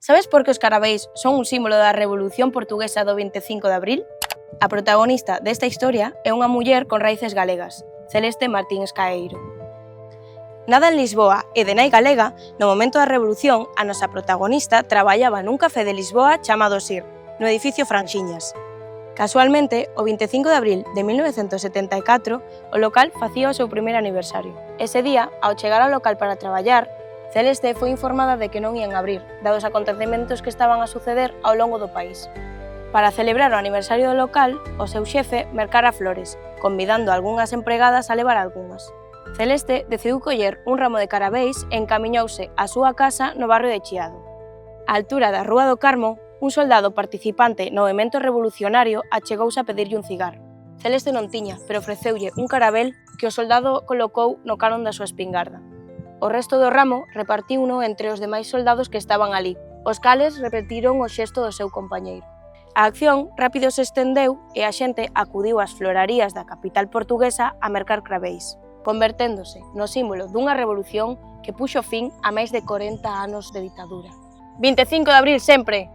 Sabes por que os caraveis son un símbolo da Revolución Portuguesa do 25 de abril? A protagonista desta historia é unha muller con raíces galegas, Celeste Martínez Caeiro. Nada en Lisboa e de nai galega, no momento da Revolución, a nosa protagonista traballaba nun café de Lisboa chamado Sir, no edificio Franxiñas. Casualmente, o 25 de abril de 1974, o local facía o seu primeiro aniversario. Ese día, ao chegar ao local para traballar, Celeste foi informada de que non ían abrir, dados os acontecementos que estaban a suceder ao longo do país. Para celebrar o aniversario do local, o seu xefe mercara flores, convidando algunhas empregadas a levar algunhas. Celeste decidiu coller un ramo de caraveis e encamiñouse á súa casa no barrio de Chiado. Á altura da Rúa do Carmo, un soldado participante no movemento revolucionario achegouse a pedirlle un cigarro. Celeste non tiña, pero ofreceulle un carabel que o soldado colocou no carón da súa espingarda. O resto do ramo repartiuno entre os demais soldados que estaban ali, os cales repetiron o xesto do seu compañeiro. A acción rápido se estendeu e a xente acudiu ás florarías da capital portuguesa a mercar craveis, converténdose no símbolo dunha revolución que puxo fin a máis de 40 anos de ditadura. 25 de abril sempre!